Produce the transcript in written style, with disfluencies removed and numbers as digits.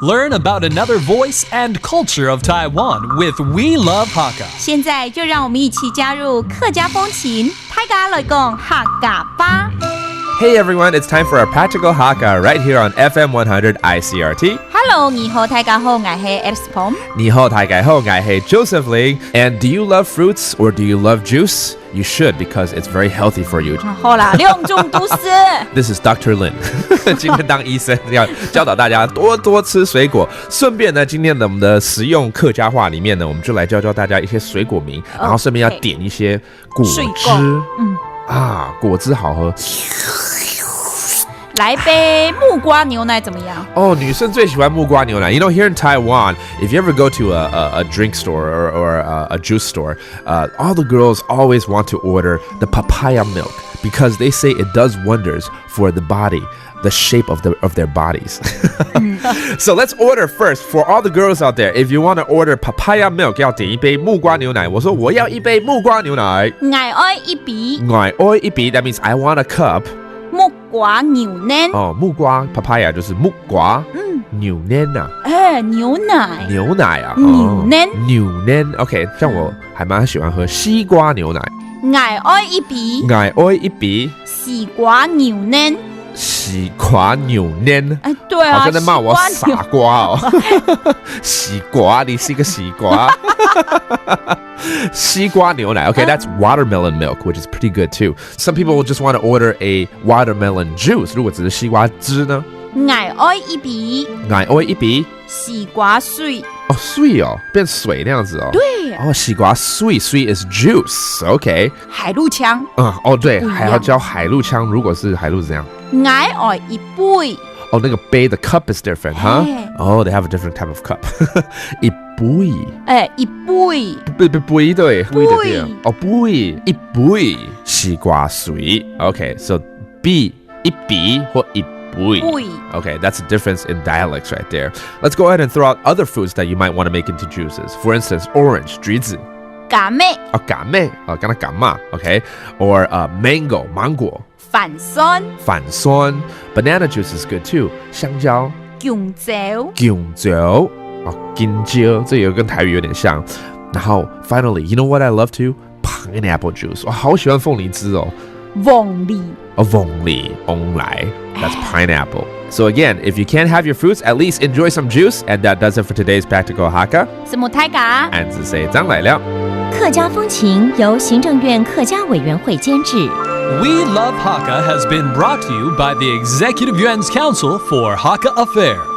Learn about another voice and culture of Taiwan with We Love Hakka. 现在就让我们一起加入客家风情，大家来讲客家吧。Hey everyone, it's time for our practical Hakka right here on FM 100 ICRT. Hello， 你好，大家好，我係 Epspom。你好，大家好，我係 Joseph Ling. And do you love fruits or do you love juice? You should because it's very healthy for you. 好啦，两种都是。This is Dr. Lin. 今天当医生要教导大家多多吃水果。顺便呢，今天的我们的实用客家话里面呢，我们就来教大家一些水果名，然后顺便要点一些果汁。果汁好喝。来杯木瓜牛奶怎么样？女生最喜欢木瓜牛奶。You know, here in Taiwan, if you ever go to a drink store or a juice store, all the girls always want to order the papaya milk because they say it does wonders for the body, the shape of their bodies. So let's order first for all the girls out there. If you want to order papaya milk, 要点一杯木瓜牛奶。我说我要一杯木瓜牛奶。我愛一杯。我愛一杯 That means I want a cup.木瓜牛奶木瓜 papaya 就是木瓜牛奶牛奶牛奶啊牛奶 OK 像我还蛮喜欢喝西瓜牛奶我愛一杯西瓜牛奶西瓜牛奶對啊好像在罵我傻瓜哦西瓜你是一个西瓜西瓜牛奶 Okay, that's watermelon milk, which is pretty good too. Some people will just want to order a watermelon juice. 如果只是西瓜汁呢？我愛一杯西瓜水水哦，变水那样子哦。对西瓜水 is juice. Okay. 海陆腔对，还要教海陆腔。如果是海陆怎样？我愛一杯那个杯 the cup is different, huh? They have a different type of cup. 一杯一杯对杯的店杯一杯西瓜水 Okay, so B 一杯或一杯 Okay, that's a difference in dialects right there. Let's go ahead and throw out other fruits that you might want to make into juices. For instance, orange 橘子柑妹柑妹刚才柑嘛 Okay, or mango 芒果反酸 Banana juice is good too 香蕉香蕉香蕉金蕉这有跟台语有点像然后 finally you know what I love too pineapple juice 我好喜欢凤梨汁凤梨翁来 that's pineapple So again, if you can't have your fruits, at least enjoy some juice. And that does it for today's Practical Hakka. 什么台嘎安子say 张来了客家风情由行政院客家委员会监制 We Love Hakka has been brought to you by the Executive Yuan's Council for Hakka Affairs.